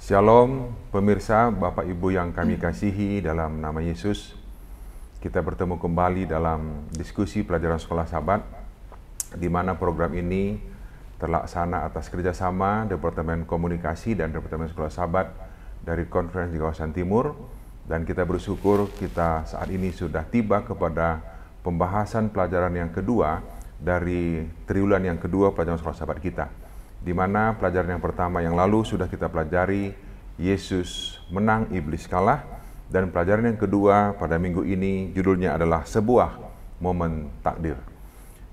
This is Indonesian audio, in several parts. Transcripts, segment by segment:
Shalom pemirsa, Bapak Ibu yang kami kasihi dalam nama Yesus. Kita bertemu kembali dalam diskusi pelajaran sekolah Sabat, di mana program ini terlaksana atas kerjasama Departemen Komunikasi dan Departemen Sekolah Sabat dari Konferensi di Kawasan Timur. Dan kita bersyukur kita saat ini sudah tiba kepada pembahasan pelajaran yang kedua dari triwulan yang kedua pelajaran sekolah Sabat kita, di mana pelajaran yang pertama yang lalu sudah kita pelajari Yesus menang, iblis kalah, dan pelajaran yang kedua pada minggu ini judulnya adalah sebuah momen takdir.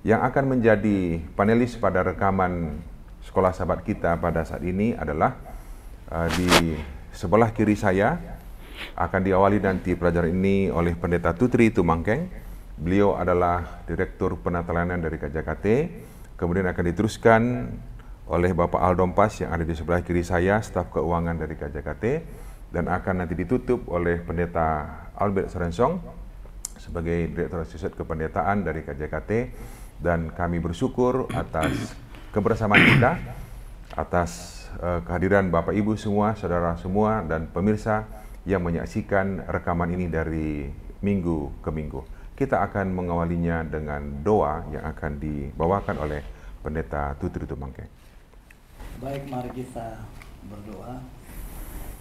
Yang akan menjadi panelis pada rekaman sekolah Sabat kita pada saat ini adalah di sebelah kiri saya. Akan diawali nanti pelajaran ini oleh Pendeta Tutri Tumangkeng. Beliau adalah Direktur Penatelayanan dari KJKT. Kemudian akan diteruskan oleh Bapak Aldompas yang ada di sebelah kiri saya, staf keuangan dari KJKT, dan akan nanti ditutup oleh Pendeta Albert Serensong sebagai Direktur Asosiat Kependetaan dari KJKT. Dan kami bersyukur atas kebersamaan kita, atas kehadiran Bapak Ibu semua, saudara semua, dan pemirsa yang menyaksikan rekaman ini dari minggu ke minggu. Kita akan mengawalinya dengan doa yang akan dibawakan oleh Pendeta Tutri Tumangkeng. Baik, mari kita berdoa.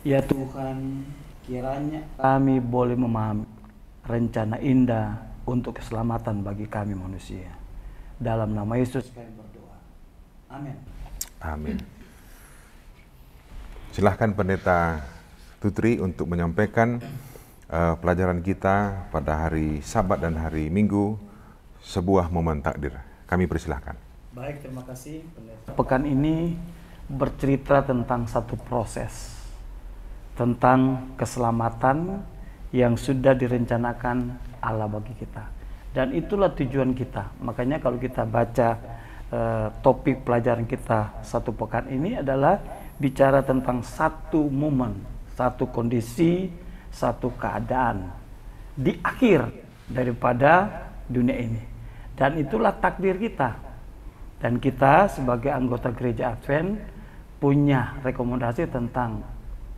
Ya Tuhan, kiranya kami boleh memahami rencana indah untuk keselamatan bagi kami manusia. Dalam nama Yesus kami berdoa. Amin. Amin. Silahkan Pendeta Tutri untuk menyampaikan pelajaran kita pada hari Sabat dan hari Minggu, sebuah momen takdir. Kami persilahkan. Baik, terima kasih. Pekan ini bercerita tentang satu proses, tentang keselamatan yang sudah direncanakan Allah bagi kita. Dan itulah tujuan kita. Makanya kalau kita baca topik pelajaran kita satu pekan ini adalah bicara tentang satu momen, satu kondisi, satu keadaan di akhir daripada dunia ini. Dan itulah takdir kita. Dan kita sebagai anggota gereja Advent punya rekomendasi tentang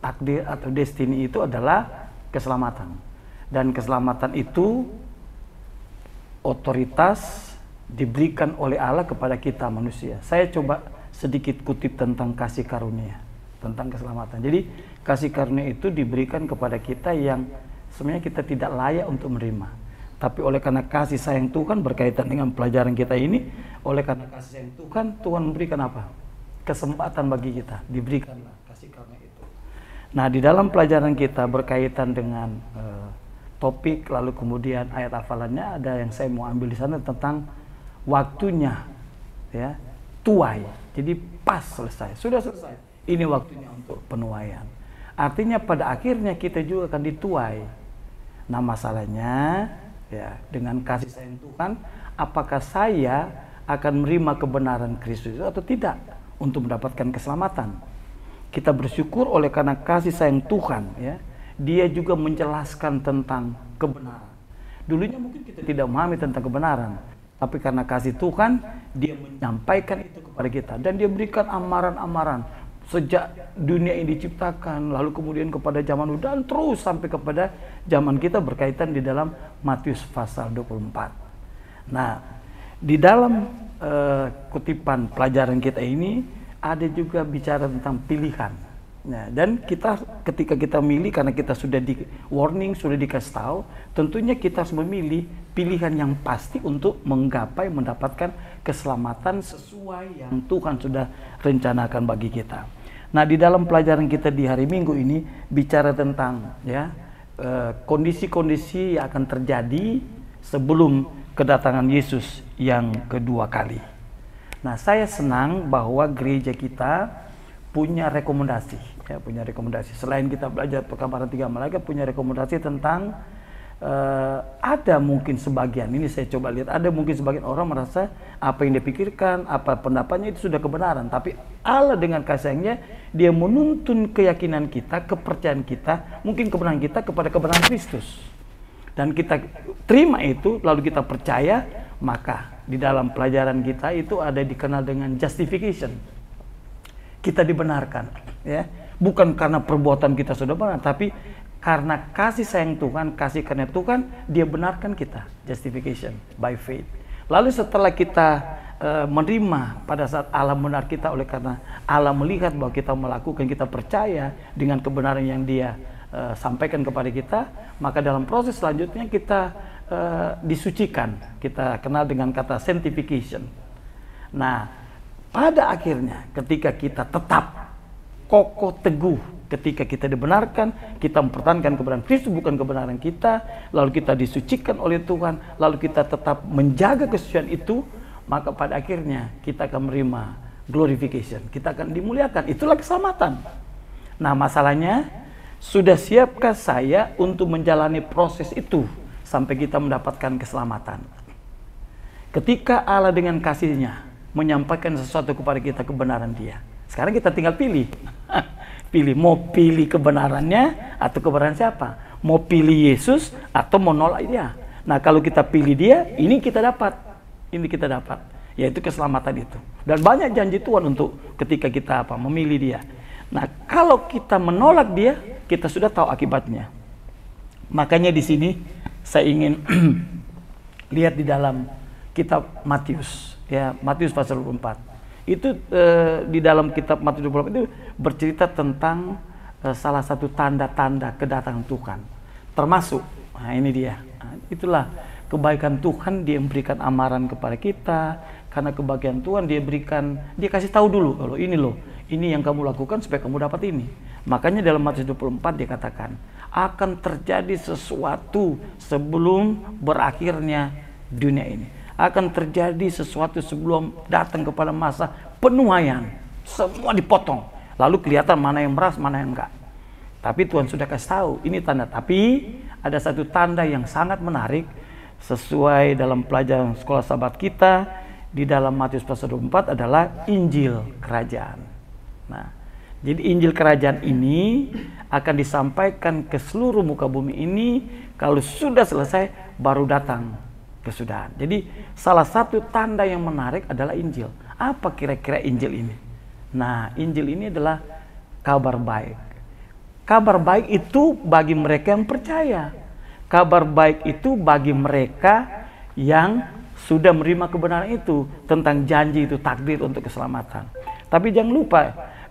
takdir atau destiny itu adalah keselamatan. Dan keselamatan itu otoritas diberikan oleh Allah kepada kita manusia. Saya coba sedikit kutip tentang kasih karunia, tentang keselamatan. Jadi kasih karunia itu diberikan kepada kita yang sebenarnya kita tidak layak untuk menerima. Tapi oleh karena kasih sayang Tuhan, berkaitan dengan pelajaran kita ini, oleh karena kasih sayang Tuhan, Tuhan memberikan apa? Kesempatan bagi kita, diberikanlah kasih karunia itu. Nah, di dalam pelajaran kita berkaitan dengan topik, lalu kemudian ayat hafalannya ada yang saya mau ambil di sana tentang waktunya, ya, tuai. Jadi pas selesai, sudah selesai. Ini waktunya untuk penuaian. Artinya pada akhirnya kita juga akan dituai. Nah, masalahnya ya, dengan kasih sayang Tuhan, apakah saya akan menerima kebenaran Kristus atau tidak untuk mendapatkan keselamatan? Kita bersyukur oleh karena kasih sayang Tuhan, ya. Dia juga menjelaskan tentang kebenaran. Dulunya mungkin kita tidak memahami tentang kebenaran, tapi karena kasih Tuhan, dia menyampaikan itu kepada kita dan dia berikan amaran-amaran sejak dunia ini diciptakan, lalu kemudian kepada zaman dulu dan terus sampai kepada zaman kita, berkaitan di dalam Matius pasal 24. Nah, di dalam kutipan pelajaran kita ini ada juga bicara tentang pilihan. Nah, dan kita ketika kita milih, karena kita sudah di warning, sudah dikasih tahu, tentunya kita harus memilih pilihan yang pasti untuk menggapai mendapatkan keselamatan sesuai yang Tuhan sudah rencanakan bagi kita. Nah, di dalam pelajaran kita di hari Minggu ini bicara tentang ya kondisi-kondisi yang akan terjadi sebelum kedatangan Yesus yang kedua kali. Nah, saya senang bahwa gereja kita punya rekomendasi, ya, punya rekomendasi. Selain kita belajar perkabaran 3 malaikat, punya rekomendasi tentang ada mungkin sebagian, ini saya coba lihat, ada mungkin sebagian orang merasa apa yang dia pikirkan, apa pendapatnya itu sudah kebenaran. Tapi Allah dengan kasih-Nya, dia menuntun keyakinan kita, kepercayaan kita, mungkin kebenaran kita kepada kebenaran Kristus. Dan kita terima itu, lalu kita percaya, maka di dalam pelajaran kita itu ada dikenal dengan justification. Kita dibenarkan, ya. Bukan karena perbuatan kita sudah benar, tapi karena kasih sayang Tuhan, kasih karunia Tuhan, Dia benarkan kita. Justification by faith. Lalu setelah kita menerima pada saat Allah benar kita, oleh karena Allah melihat bahwa kita melakukan, kita percaya dengan kebenaran yang Dia sampaikan kepada kita, maka dalam proses selanjutnya kita disucikan. Kita kenal dengan kata sanctification. Nah, pada akhirnya ketika kita tetap kokoh teguh, ketika kita dibenarkan, kita mempertahankan kebenaran Kristus bukan kebenaran kita, lalu kita disucikan oleh Tuhan, lalu kita tetap menjaga kesucian itu, maka pada akhirnya kita akan menerima glorification, kita akan dimuliakan. Itulah keselamatan. Nah, masalahnya, sudah siapkah saya untuk menjalani proses itu sampai kita mendapatkan keselamatan? Ketika Allah dengan kasih-Nya menyampaikan sesuatu kepada kita, kebenaran Dia, sekarang kita tinggal pilih. Pilih, mau pilih kebenarannya atau kebenaran siapa? Mau pilih Yesus atau mau nolak Dia? Nah, kalau kita pilih Dia, ini kita dapat. Ini kita dapat, yaitu keselamatan itu. Dan banyak janji Tuhan untuk ketika kita memilih Dia. Nah, kalau kita menolak Dia, kita sudah tahu akibatnya. Makanya di sini saya ingin lihat di dalam kitab Matius, ya, Matius pasal 24. Itu di dalam kitab Matius 24 itu bercerita tentang salah satu tanda-tanda kedatangan Tuhan. Termasuk, nah ini dia. Nah, itulah kebaikan Tuhan, Dia memberikan amaran kepada kita. Karena kebahagiaan Tuhan, Dia kasih tahu dulu, kalau ini loh, ini yang kamu lakukan supaya kamu dapat ini. Makanya dalam Matius 24 Dia katakan, akan terjadi sesuatu sebelum berakhirnya dunia ini. Akan terjadi sesuatu sebelum datang kepada masa penuaian. Semua dipotong. Lalu kelihatan mana yang meras, mana yang enggak. Tapi Tuhan sudah kasih tahu, ini tanda. Tapi ada satu tanda yang sangat menarik, sesuai dalam pelajaran sekolah sahabat kita di dalam Matius pasal 24 adalah Injil Kerajaan. Nah, jadi Injil Kerajaan ini akan disampaikan ke seluruh muka bumi ini. Kalau sudah selesai, baru datang kesudahan. Jadi salah satu tanda yang menarik adalah Injil. Apa kira-kira Injil ini? Nah, Injil ini adalah kabar baik. Kabar baik itu bagi mereka yang percaya. Kabar baik itu bagi mereka yang sudah menerima kebenaran itu, tentang janji itu, takdir untuk keselamatan. Tapi jangan lupa,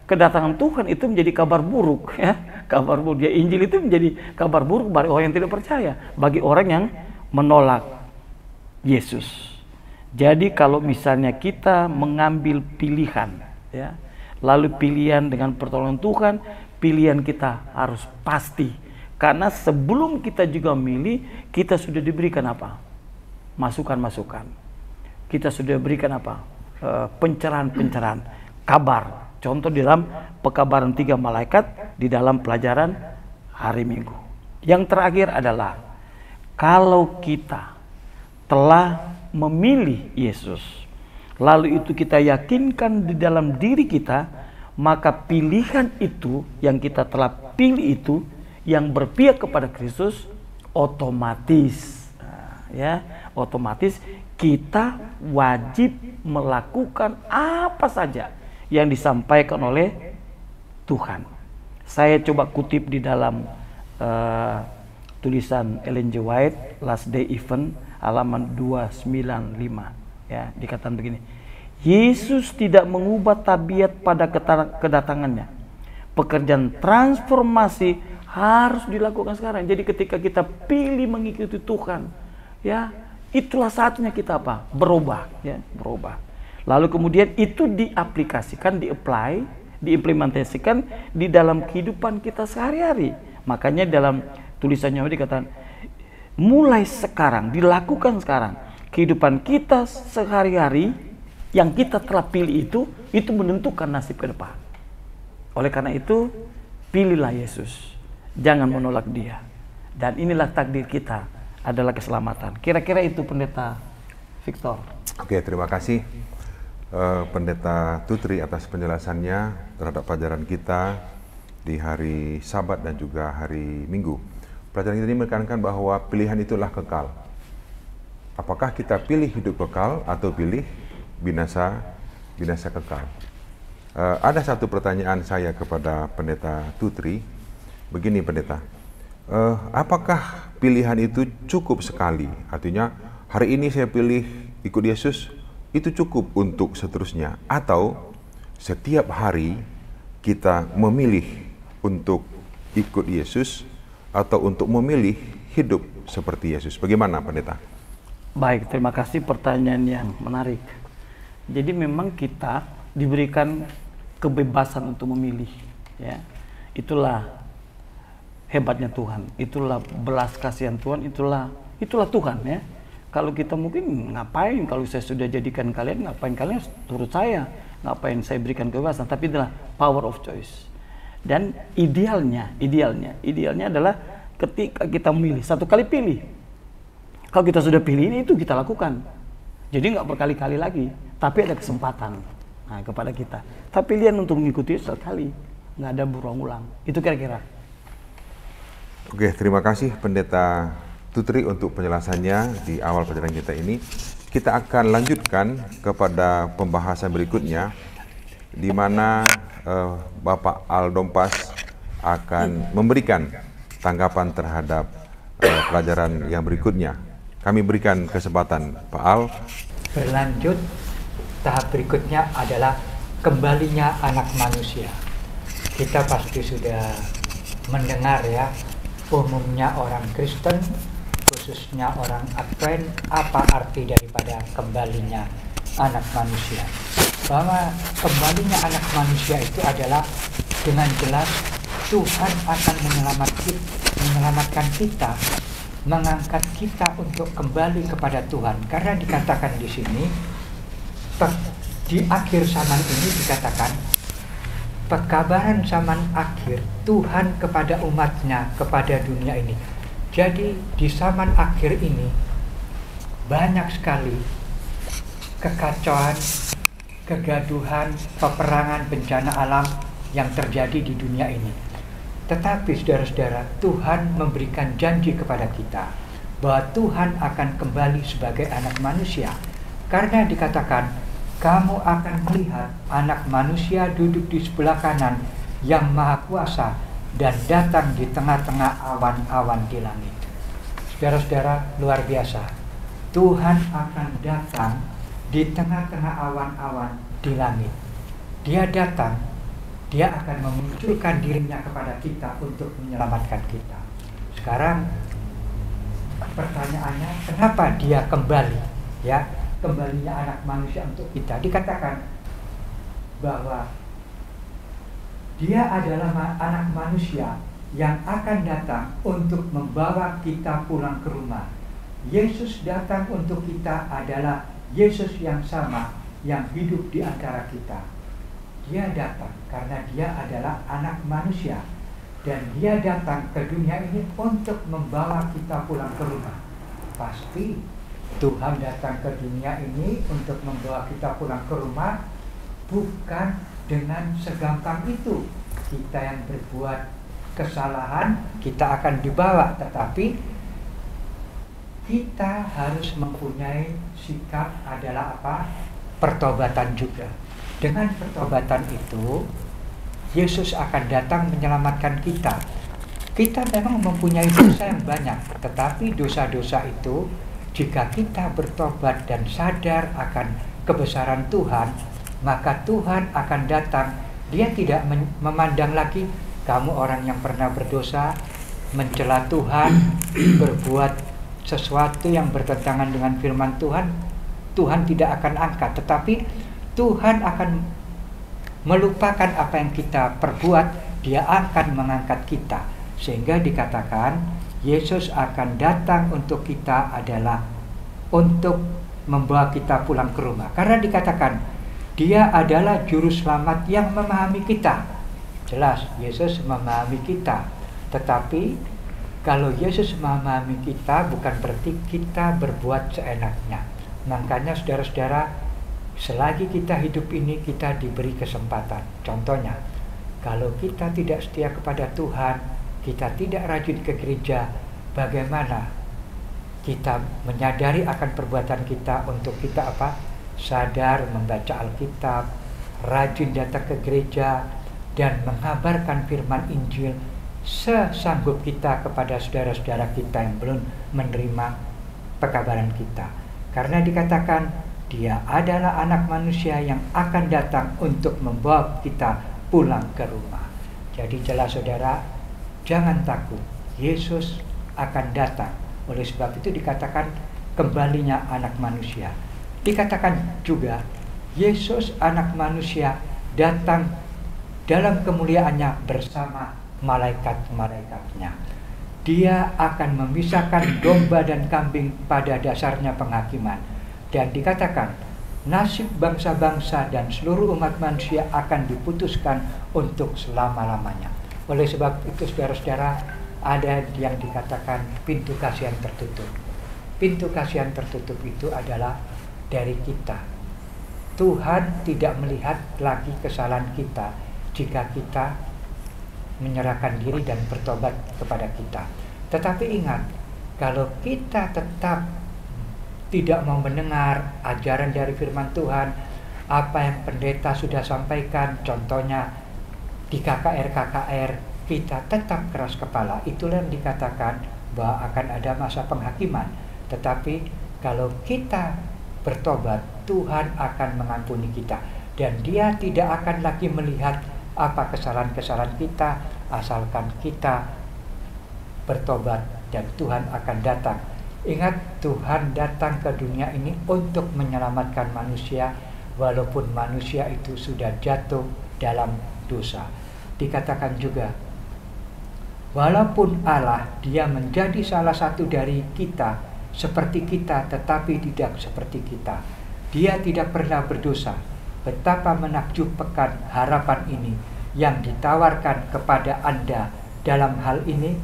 kedatangan Tuhan itu menjadi kabar buruk, ya. Kabar buruk. Ya, Injil itu menjadi kabar buruk bagi orang yang tidak percaya, bagi orang yang menolak Yesus. Jadi kalau misalnya kita mengambil pilihan, ya, lalu pilihan dengan pertolongan Tuhan, pilihan kita harus pasti. Karena sebelum kita juga memilih, kita sudah diberikan apa? Masukan-masukan. Kita sudah diberikan apa? Pencerahan-pencerahan, kabar. Contoh di dalam pekabaran 3 malaikat di dalam pelajaran hari Minggu. Yang terakhir adalah, kalau kita telah memilih Yesus, lalu itu kita yakinkan di dalam diri kita, maka pilihan itu yang kita telah pilih itu, yang berpihak kepada Kristus, otomatis, ya, otomatis kita wajib melakukan apa saja yang disampaikan oleh Tuhan. Saya coba kutip di dalam tulisan Ellen G. White, Last Day Event, halaman 295, ya, dikatakan begini: Yesus tidak mengubah tabiat pada kedatangannya. Pekerjaan transformasi harus dilakukan sekarang. Jadi ketika kita pilih mengikuti Tuhan, ya, itulah saatnya kita apa? Berubah, ya, berubah. Lalu kemudian itu diaplikasikan, diimplementasikan di dalam kehidupan kita sehari-hari. Makanya dalam tulisannya dikatakan, mulai sekarang, dilakukan sekarang. Kehidupan kita sehari-hari yang kita telah pilih itu menentukan nasib ke depan. Oleh karena itu, pilihlah Yesus. Jangan menolak Dia. Dan inilah takdir kita, adalah keselamatan. Kira-kira itu Pendeta Victor. Oke, terima kasih Pendeta Tutri atas penjelasannya terhadap pelajaran kita di hari Sabat dan juga hari Minggu. Pelajaran kita ini menekankan bahwa pilihan itulah kekal. Apakah kita pilih hidup kekal atau pilih binasa kekal? Ada satu pertanyaan saya kepada Pendeta Tutri. Begini Pendeta, apakah pilihan itu cukup sekali? Artinya hari ini saya pilih ikut Yesus, itu cukup untuk seterusnya? Atau setiap hari kita memilih untuk ikut Yesus atau untuk memilih hidup seperti Yesus? Bagaimana Pendeta? Baik, terima kasih, pertanyaan yang menarik. Jadi memang kita diberikan kebebasan untuk memilih, ya. Itulah hebatnya Tuhan, itulah belas kasihan Tuhan, itulah Tuhan, ya. Kalau kita mungkin ngapain, kalau saya sudah jadikan kalian, ngapain kalian turut saya, ngapain saya berikan kebebasan, tapi itulah power of choice. Dan idealnya adalah ketika kita memilih, satu kali pilih. Kalau kita sudah pilih ini, itu kita lakukan. Jadi nggak berkali-kali lagi, tapi ada kesempatan kepada kita. Tapi pilihan untuk mengikuti sekali, nggak ada berulang-ulang. Itu kira-kira. Oke, terima kasih Pendeta Tutri untuk penjelasannya di awal pelajaran kita ini. Kita akan lanjutkan kepada pembahasan berikutnya, di mana Bapak Al Dompas akan memberikan tanggapan terhadap pelajaran yang berikutnya. Kami berikan kesempatan Pak Al. Berlanjut, tahap berikutnya adalah kembalinya anak manusia. Kita pasti sudah mendengar ya, umumnya orang Kristen, khususnya orang Advent, apa arti daripada kembalinya anak manusia. Bahwa kembalinya anak manusia itu adalah dengan jelas Tuhan akan menyelamatkan kita, mengangkat kita untuk kembali kepada Tuhan. Karena dikatakan di sini, di akhir zaman ini dikatakan, pekabaran zaman akhir Tuhan kepada umatnya, kepada dunia ini. Jadi di zaman akhir ini banyak sekali kekacauan, kegaduhan, peperangan, bencana alam yang terjadi di dunia ini. Tetapi saudara-saudara, Tuhan memberikan janji kepada kita bahwa Tuhan akan kembali sebagai anak manusia. Karena dikatakan, kamu akan melihat anak manusia duduk di sebelah kanan yang maha kuasa dan datang di tengah-tengah awan-awan di langit. Saudara-saudara, luar biasa. Tuhan akan datang di tengah-tengah awan-awan di langit. Dia datang, dia akan memunculkan dirinya kepada kita untuk menyelamatkan kita. Sekarang pertanyaannya, kenapa dia kembali? Ya, kembalinya anak manusia untuk kita. Dikatakan bahwa dia adalah anak manusia yang akan datang untuk membawa kita pulang ke rumah. Yesus datang untuk kita adalah Yesus yang sama yang hidup di antara kita. Dia datang karena dia adalah anak manusia, dan dia datang ke dunia ini untuk membawa kita pulang ke rumah. Pasti Tuhan datang ke dunia ini untuk membawa kita pulang ke rumah, bukan dengan segampang itu. Kita yang berbuat kesalahan, kita akan dibawa, tetapi kita harus mempunyai sikap adalah apa? Pertobatan juga. Dengan pertobatan itu, Yesus akan datang menyelamatkan kita. Kita memang mempunyai dosa yang banyak, tetapi dosa-dosa itu, jika kita bertobat dan sadar akan kebesaran Tuhan, maka Tuhan akan datang. Dia tidak memandang lagi kamu orang yang pernah berdosa, mencela Tuhan, berbuat sesuatu yang bertentangan dengan firman Tuhan. Tuhan tidak akan angkat, tetapi Tuhan akan melupakan apa yang kita perbuat. Dia akan mengangkat kita, sehingga dikatakan Yesus akan datang untuk kita adalah untuk membawa kita pulang ke rumah. Karena dikatakan dia adalah juru selamat yang memahami kita. Jelas Yesus memahami kita, tetapi kalau Yesus memahami kita bukan berarti kita berbuat seenaknya. Makanya saudara-saudara, selagi kita hidup ini kita diberi kesempatan. Contohnya, kalau kita tidak setia kepada Tuhan, kita tidak rajin ke gereja, bagaimana kita menyadari akan perbuatan kita untuk kita apa? Sadar membaca Alkitab, rajin datang ke gereja, dan mengabarkan firman Injil sesanggup kita kepada saudara-saudara kita yang belum menerima pekabaran kita. Karena dikatakan dia adalah anak manusia yang akan datang untuk membawa kita pulang ke rumah. Jadi jelas saudara, jangan takut, Yesus akan datang. Oleh sebab itu dikatakan kembalinya anak manusia. Dikatakan juga Yesus anak manusia datang dalam kemuliaannya bersama malaikat-malaikatnya. Dia akan memisahkan domba dan kambing pada dasarnya penghakiman. Dan dikatakan nasib bangsa-bangsa dan seluruh umat manusia akan diputuskan untuk selama-lamanya. Oleh sebab itu saudara-saudara, ada yang dikatakan pintu kasih yang tertutup. Pintu kasih yang tertutup itu adalah dari kita. Tuhan tidak melihat lagi kesalahan kita jika kita menyerahkan diri dan bertobat kepada kita. Tetapi ingat, kalau kita tetap tidak mau mendengar ajaran dari firman Tuhan, apa yang pendeta sudah sampaikan, contohnya di KKR, kita tetap keras kepala, itulah yang dikatakan bahwa akan ada masa penghakiman. Tetapi kalau kita bertobat, Tuhan akan mengampuni kita, dan Dia tidak akan lagi melihat apa kesalahan-kesalahan kita, asalkan kita bertobat dan Tuhan akan datang. Ingat, Tuhan datang ke dunia ini untuk menyelamatkan manusia, walaupun manusia itu sudah jatuh dalam dosa. Dikatakan juga, walaupun Allah, Dia menjadi salah satu dari kita, seperti kita tetapi tidak seperti kita. Dia tidak pernah berdosa. Betapa menakjubkan harapan ini yang ditawarkan kepada Anda dalam hal ini,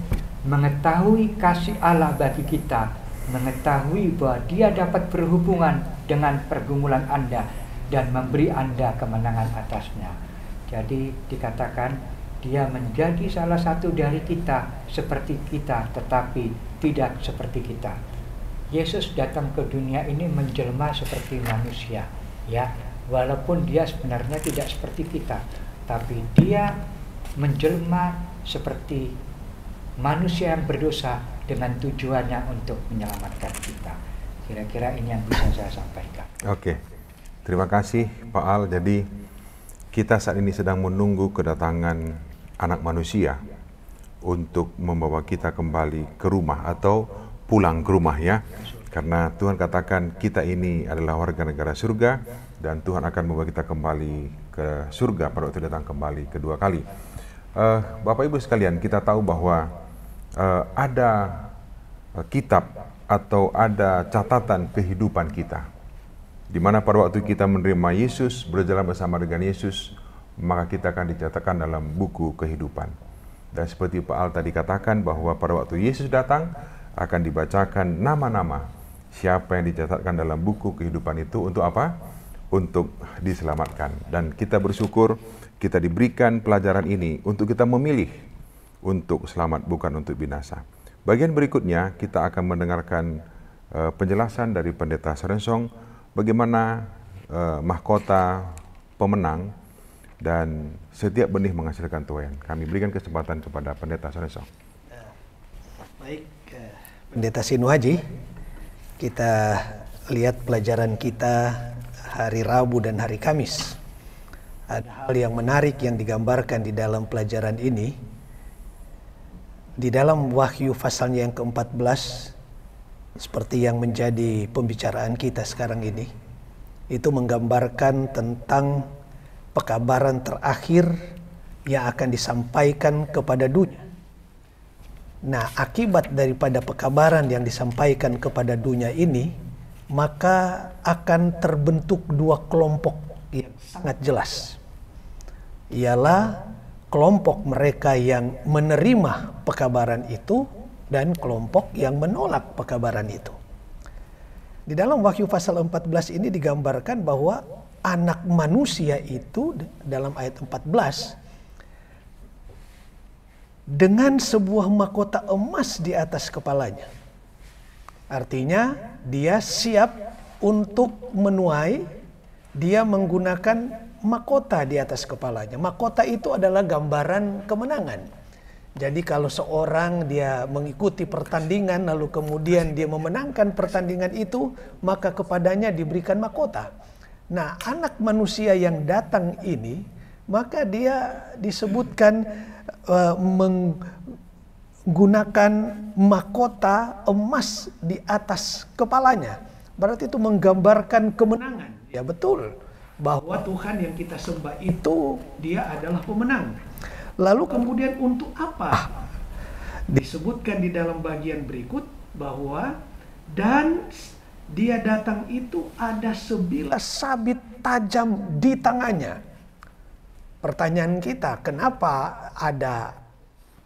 mengetahui kasih Allah bagi kita, mengetahui bahwa Dia dapat berhubungan dengan pergumulan Anda dan memberi Anda kemenangan atasnya. Jadi dikatakan Dia menjadi salah satu dari kita, seperti kita tetapi tidak seperti kita. Yesus datang ke dunia ini menjelma seperti manusia, ya, walaupun Dia sebenarnya tidak seperti kita, tapi Dia menjelma seperti manusia yang berdosa dengan tujuannya untuk menyelamatkan kita. Kira-kira ini yang bisa saya sampaikan. Oke, terima kasih Pak Al. Jadi kita saat ini sedang menunggu kedatangan anak manusia untuk membawa kita kembali ke rumah atau pulang ke rumah, ya. Karena Tuhan katakan kita ini adalah warga negara surga dan Tuhan akan membawa kita kembali ke surga pada waktu datang kembali kedua kali. Bapak Ibu sekalian, kita tahu bahwa ada kitab atau ada catatan kehidupan kita, di mana pada waktu kita menerima Yesus, berjalan bersama dengan Yesus, maka kita akan dicatatkan dalam buku kehidupan. Dan seperti Pak Al tadi katakan bahwa pada waktu Yesus datang, akan dibacakan nama-nama siapa yang dicatatkan dalam buku kehidupan itu untuk apa? Untuk diselamatkan. Dan kita bersyukur kita diberikan pelajaran ini untuk kita memilih untuk selamat, bukan untuk binasa. Bagian berikutnya kita akan mendengarkan penjelasan dari Pendeta Sorensong bagaimana mahkota pemenang dan setiap benih menghasilkan tuai. Kami berikan kesempatan kepada Pendeta Sorensong. Baik, Pendeta Sinuaji, kita lihat pelajaran kita hari Rabu dan hari Kamis. Ada hal yang menarik yang digambarkan di dalam pelajaran ini. Di dalam Wahyu pasalnya yang ke-14, seperti yang menjadi pembicaraan kita sekarang ini, itu menggambarkan tentang pekabaran terakhir yang akan disampaikan kepada dunia. Nah, akibat daripada pekabaran yang disampaikan kepada dunia ini, maka akan terbentuk dua kelompok yang sangat jelas. Ialah kelompok mereka yang menerima pekabaran itu dan kelompok yang menolak pekabaran itu. Di dalam Wahyu pasal 14 ini digambarkan bahwa anak manusia itu dalam ayat 14 dengan sebuah mahkota emas di atas kepalanya. Artinya dia siap untuk menuai, dia menggunakan mahkota di atas kepalanya. Mahkota itu adalah gambaran kemenangan. Jadi kalau seorang dia mengikuti pertandingan lalu kemudian dia memenangkan pertandingan itu, maka kepadanya diberikan mahkota. Nah, anak manusia yang datang ini, maka dia disebutkan menggunakan mahkota emas di atas kepalanya. Berarti itu menggambarkan kemenangan. Ya betul, bahwa Tuhan yang kita sembah itu dia adalah pemenang. Lalu kemudian untuk apa? Disebutkan di dalam bagian berikut bahwa dan dia datang itu ada sebilah sabit tajam di tangannya. Pertanyaan kita, kenapa ada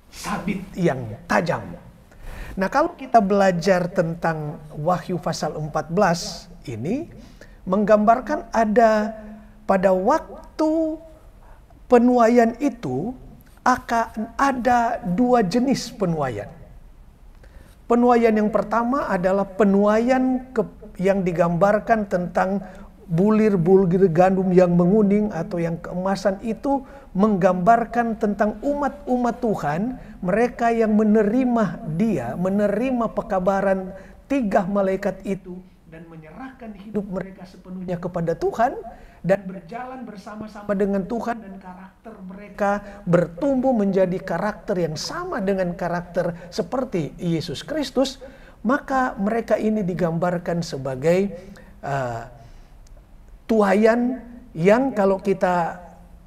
sabit yang tajam? Nah, kalau kita belajar tentang Wahyu pasal 14 ini menggambarkan ada pada waktu penuaian itu akan ada dua jenis penuaian. Penuaian yang pertama adalah penuaian yang digambarkan tentang bulir-bulir gandum yang menguning atau yang keemasan, itu menggambarkan tentang umat-umat Tuhan, mereka yang menerima dia, menerima pekabaran 3 malaikat itu dan menyerahkan hidup mereka sepenuhnya kepada Tuhan dan berjalan bersama-sama dengan Tuhan, dan karakter mereka bertumbuh menjadi karakter yang sama dengan karakter seperti Yesus Kristus. Maka mereka ini digambarkan sebagai tuaian yang kalau kita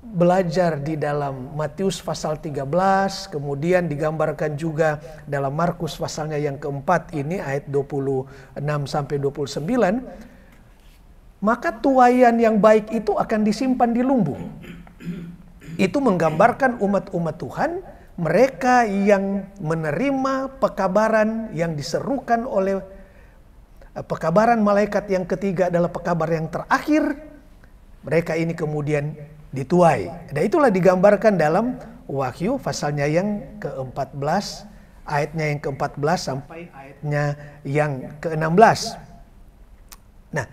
belajar di dalam Matius pasal 13, kemudian digambarkan juga dalam Markus pasalnya yang keempat ini ayat 26 sampai 29, maka tuaian yang baik itu akan disimpan di lumbung. Itu menggambarkan umat-umat Tuhan, mereka yang menerima pekabaran yang diserukan oleh pekabaran malaikat yang ketiga adalah pekabar yang terakhir. Mereka ini kemudian dituai. Dan itulah digambarkan dalam Wahyu pasalnya yang ke-14, ayatnya yang ke-14 sampai ayatnya yang ke-16. Nah,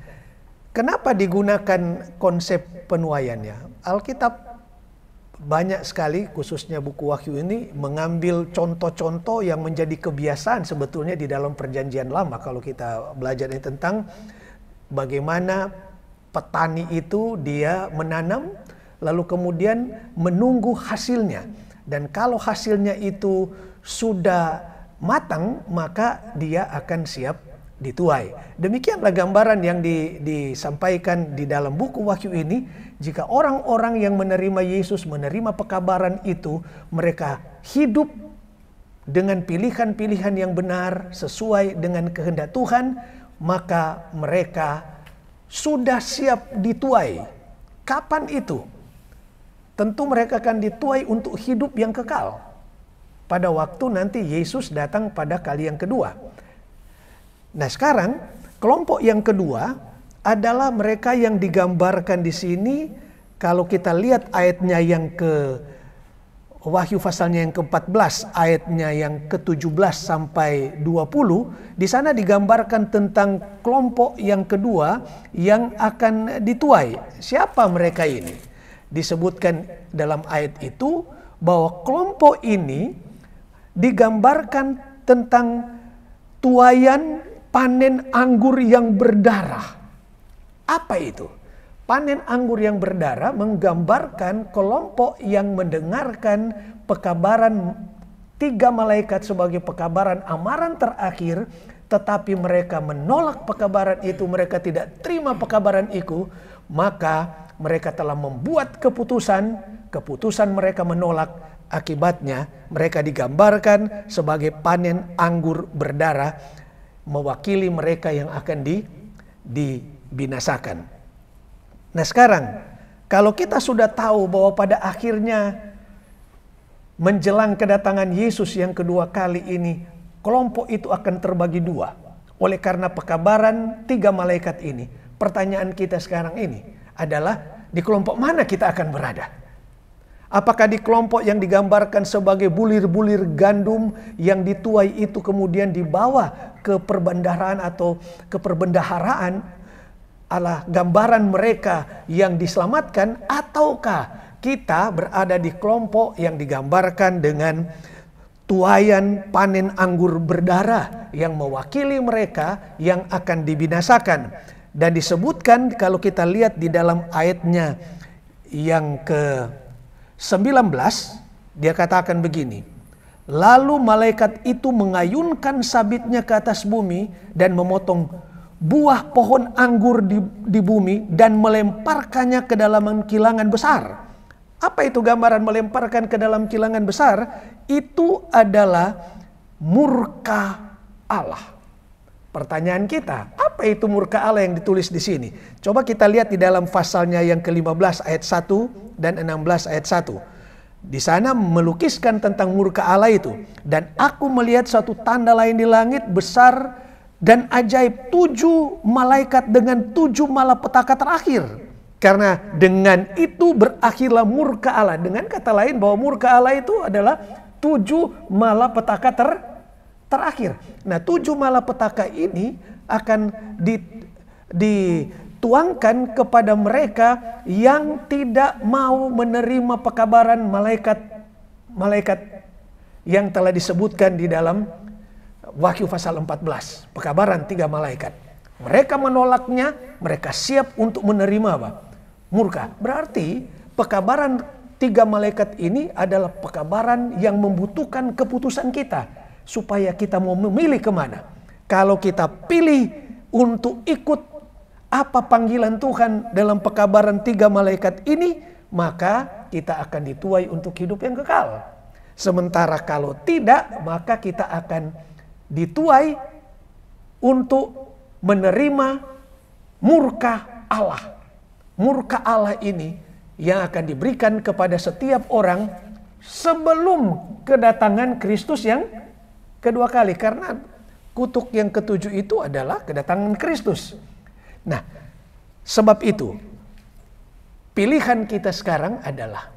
kenapa digunakan konsep penuaiannya? Alkitab banyak sekali, khususnya buku Wahyu ini, mengambil contoh-contoh yang menjadi kebiasaan sebetulnya di dalam Perjanjian Lama. Kalau kita belajar ini tentang bagaimana petani itu dia menanam, lalu kemudian menunggu hasilnya. Dan kalau hasilnya itu sudah matang, maka dia akan siap dituai. Demikianlah gambaran yang disampaikan di dalam buku Wahyu ini. Jika orang-orang yang menerima Yesus, menerima pekabaran itu, mereka hidup dengan pilihan-pilihan yang benar sesuai dengan kehendak Tuhan, maka mereka sudah siap dituai. Kapan itu? Tentu mereka akan dituai untuk hidup yang kekal pada waktu nanti Yesus datang pada kali yang kedua. Nah, sekarang kelompok yang kedua adalah mereka yang digambarkan di sini. Kalau kita lihat ayatnya yang ke Wahyu pasalnya yang ke-14, ayatnya yang ke-17 sampai 20, di sana digambarkan tentang kelompok yang kedua yang akan dituai. Siapa mereka ini? Disebutkan dalam ayat itu bahwa kelompok ini digambarkan tentang tuaian panen anggur yang berdarah. Apa itu? Panen anggur yang berdarah menggambarkan kelompok yang mendengarkan pekabaran 3 malaikat sebagai pekabaran amaran terakhir, tetapi mereka menolak pekabaran itu, mereka tidak terima pekabaran itu, maka mereka telah membuat keputusan mereka menolak. Akibatnya mereka digambarkan sebagai panen anggur berdarah, mewakili mereka yang akan dibinasakan. Nah, sekarang kalau kita sudah tahu bahwa pada akhirnya menjelang kedatangan Yesus yang kedua kali ini, kelompok itu akan terbagi 2 oleh karena pekabaran 3 malaikat ini. Pertanyaan kita sekarang ini adalah, di kelompok mana kita akan berada? Apakah di kelompok yang digambarkan sebagai bulir-bulir gandum yang dituai itu kemudian dibawa ke perbendaharaan atau ke perbendaharaan, adalah gambaran mereka yang diselamatkan, ataukah kita berada di kelompok yang digambarkan dengan tuaian panen anggur berdarah yang mewakili mereka yang akan dibinasakan. Dan disebutkan kalau kita lihat di dalam ayatnya yang ke-19, dia katakan begini, lalu malaikat itu mengayunkan sabitnya ke atas bumi dan memotong buah pohon anggur di bumi dan melemparkannya ke dalam kilangan besar. Apa itu gambaran melemparkan ke dalam kilangan besar? Itu adalah murka Allah. Pertanyaan kita, apa itu murka Allah yang ditulis di sini? Coba kita lihat di dalam pasalnya yang ke-15 ayat 1 dan 16 ayat 1. Di sana melukiskan tentang murka Allah itu. Dan aku melihat suatu tanda lain di langit besar dan ajaib, 7 malaikat dengan 7 malapetaka terakhir. Karena dengan itu berakhirlah murka Allah. Dengan kata lain bahwa murka Allah itu adalah 7 malapetaka terakhir. Nah, 7 malapetaka ini akan dituangkan kepada mereka yang tidak mau menerima pekabaran malaikat yang telah disebutkan di dalam Wahyu pasal 14. Pekabaran 3 malaikat. Mereka menolaknya, mereka siap untuk menerima apa? Murka. Berarti pekabaran 3 malaikat ini adalah pekabaran yang membutuhkan keputusan kita. Supaya kita mau memilih kemana. Kalau kita pilih untuk ikut apa panggilan Tuhan dalam pekabaran 3 malaikat ini, maka kita akan dituai untuk hidup yang kekal. Sementara kalau tidak, maka kita akan dituai untuk menerima murka Allah. Murka Allah ini yang akan diberikan kepada setiap orang sebelum kedatangan Kristus yang kedua kali. Karena kutuk yang ke-7 itu adalah kedatangan Kristus. Nah, sebab itu pilihan kita sekarang adalah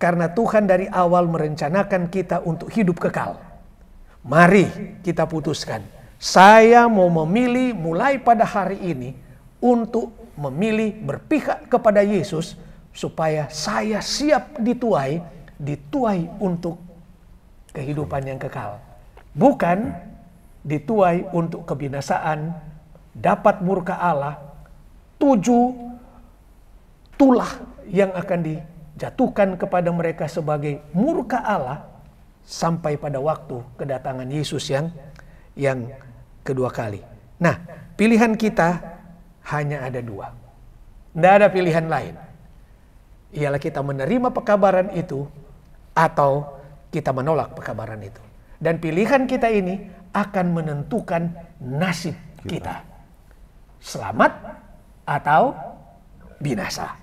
karena Tuhan dari awal merencanakan kita untuk hidup kekal. Mari kita putuskan. Saya mau memilih mulai pada hari ini untuk memilih berpihak kepada Yesus supaya saya siap dituai untuk kehidupan yang kekal. Bukan dituai untuk kebinasaan, dapat murka Allah, 7 tulah yang akan dijatuhkan kepada mereka sebagai murka Allah sampai pada waktu kedatangan Yesus yang kedua kali. Nah, pilihan kita hanya ada 2. Tidak ada pilihan lain. Ialah kita menerima pekabaran itu atau kita menolak pekabaran itu. Dan pilihan kita ini akan menentukan nasib kita. Selamat atau binasa.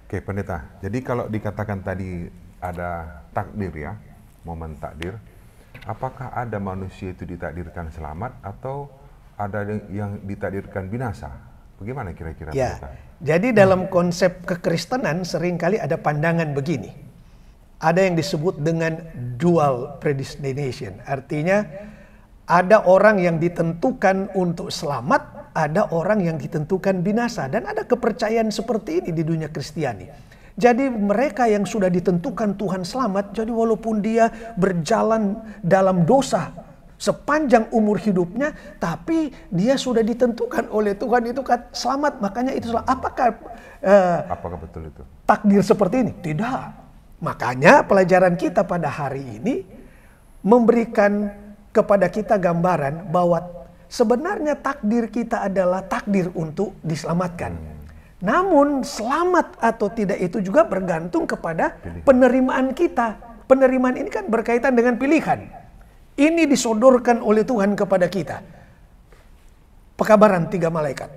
Oke, pendeta. Jadi kalau dikatakan tadi ada takdir ya, momen takdir. Apakah ada manusia itu ditakdirkan selamat atau ada yang ditakdirkan binasa? Bagaimana kira-kira? Ya, jadi dalam konsep kekristenan seringkali ada pandangan begini. Ada yang disebut dengan dual predestination. Artinya ada orang yang ditentukan untuk selamat, ada orang yang ditentukan binasa. Dan ada kepercayaan seperti ini di dunia Kristiani. Jadi mereka yang sudah ditentukan Tuhan selamat, jadi walaupun dia berjalan dalam dosa sepanjang umur hidupnya, tapi dia sudah ditentukan oleh Tuhan itu selamat, makanya itu selamat. Apakah betul itu? Takdir seperti ini? Tidak. Makanya pelajaran kita pada hari ini memberikan kepada kita gambaran bahwa sebenarnya takdir kita adalah takdir untuk diselamatkan. Namun selamat atau tidak itu juga bergantung kepada penerimaan kita. Penerimaan ini kan berkaitan dengan pilihan. Ini disodorkan oleh Tuhan kepada kita. Pekabaran 3 malaikat.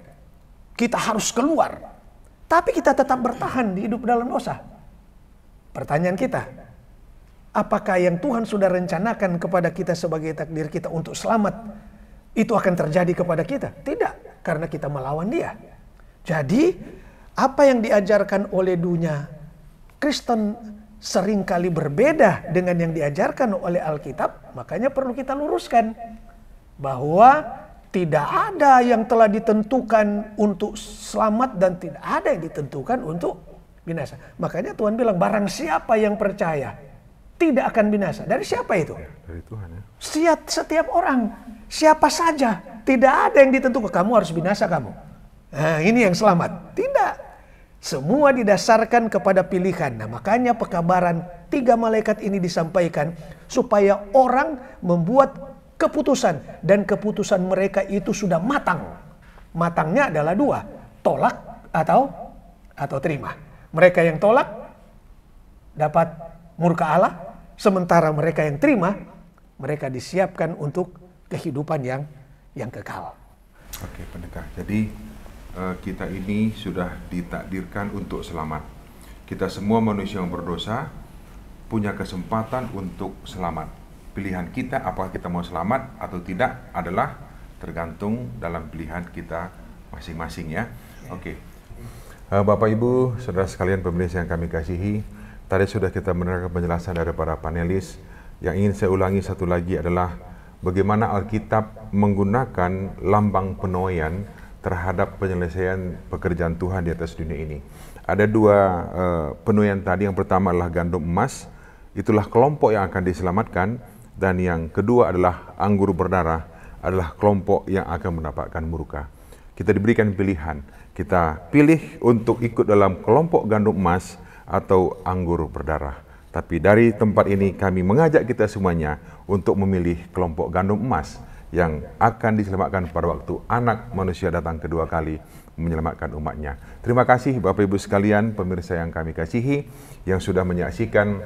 Kita harus keluar. Tapi kita tetap bertahan di hidup dalam dosa. Pertanyaan kita, apakah yang Tuhan sudah rencanakan kepada kita sebagai takdir kita untuk selamat, itu akan terjadi kepada kita? Tidak, karena kita melawan Dia. Jadi, apa yang diajarkan oleh dunia Kristen seringkali berbeda dengan yang diajarkan oleh Alkitab, makanya perlu kita luruskan bahwa tidak ada yang telah ditentukan untuk selamat dan tidak ada yang ditentukan untuk binasa. Makanya Tuhan bilang barang siapa yang percaya tidak akan binasa. Dari siapa itu? Dari Tuhan ya. Setiap orang, siapa saja. Tidak ada yang ditentukan kamu harus binasa kamu. Nah, ini yang selamat. Tidak. Semua didasarkan kepada pilihan. Nah, makanya pekabaran 3 malaikat ini disampaikan supaya orang membuat keputusan, dan keputusan mereka itu sudah matang. Matangnya adalah 2, tolak atau terima. Mereka yang tolak dapat murka Allah, sementara mereka yang terima, mereka disiapkan untuk kehidupan yang kekal. Oke, pendeta. Jadi kita ini sudah ditakdirkan untuk selamat. Kita semua manusia yang berdosa punya kesempatan untuk selamat. Pilihan kita apakah kita mau selamat atau tidak adalah tergantung dalam pilihan kita masing-masing ya. Oke. Bapak Ibu, saudara sekalian pemirsa yang kami kasihi, tadi sudah kita mendengar penjelasan dari para panelis. Yang ingin saya ulangi satu lagi adalah bagaimana Alkitab menggunakan lambang penuaian terhadap penyelesaian pekerjaan Tuhan di atas dunia ini. Ada 2 penuaian tadi. Yang pertama adalah gandum emas, itulah kelompok yang akan diselamatkan. Dan yang kedua adalah anggur berdarah, adalah kelompok yang akan mendapatkan murka. Kita diberikan pilihan, kita pilih untuk ikut dalam kelompok gandum emas atau anggur berdarah. Tapi dari tempat ini kami mengajak kita semuanya untuk memilih kelompok gandum emas yang akan diselamatkan pada waktu Anak Manusia datang kedua kali menyelamatkan umatnya. Terima kasih Bapak Ibu sekalian, pemirsa yang kami kasihi, yang sudah menyaksikan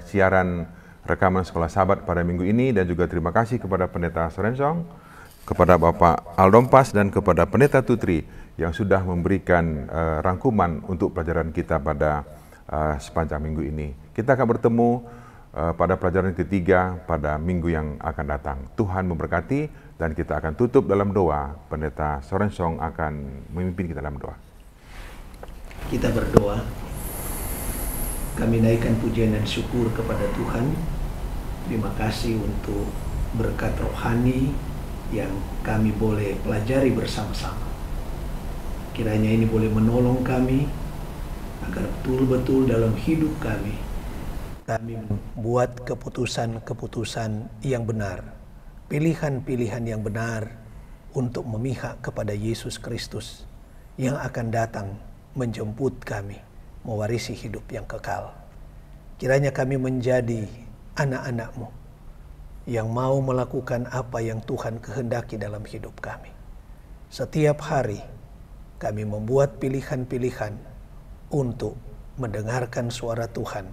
siaran rekaman Sekolah Sahabat pada minggu ini, dan juga terima kasih kepada Pendeta Sorensong, kepada Bapak Aldompas, dan kepada Pendeta Tutri yang sudah memberikan rangkuman untuk pelajaran kita pada sepanjang minggu ini. Kita akan bertemu pada pelajaran ketiga pada minggu yang akan datang. Tuhan memberkati, dan kita akan tutup dalam doa. Pendeta Sorensong akan memimpin kita dalam doa. Kita berdoa. Kami naikkan pujian dan syukur kepada Tuhan. Terima kasih untuk berkat rohani yang kami boleh pelajari bersama-sama. Kiranya ini boleh menolong kami agar betul-betul dalam hidup kami membuat keputusan-keputusan yang benar, pilihan-pilihan yang benar untuk memihak kepada Yesus Kristus yang akan datang menjemput kami mewarisi hidup yang kekal. Kiranya kami menjadi anak-anak-Mu yang mau melakukan apa yang Tuhan kehendaki dalam hidup kami. Setiap hari kami membuat pilihan-pilihan untuk mendengarkan suara Tuhan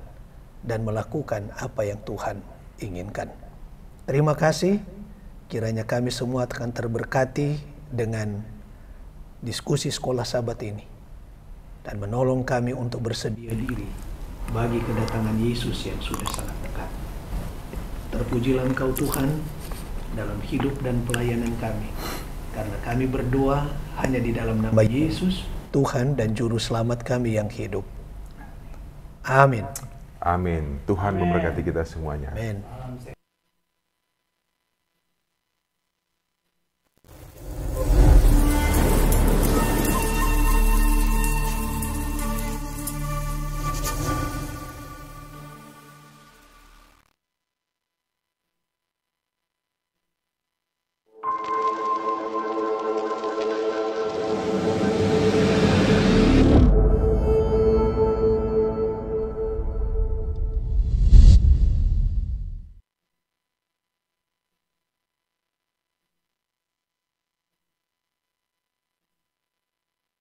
dan melakukan apa yang Tuhan inginkan. Terima kasih, kiranya kami semua akan terberkati dengan diskusi Sekolah Sabat ini, dan menolong kami untuk bersedia diri bagi kedatangan Yesus yang sudah sangat dekat. Terpujilah Engkau Tuhan dalam hidup dan pelayanan kami, karena kami berdoa hanya di dalam nama Yesus, Tuhan dan Juru Selamat kami yang hidup. Amin. Amin. Tuhan memberkati kita semuanya. Amin.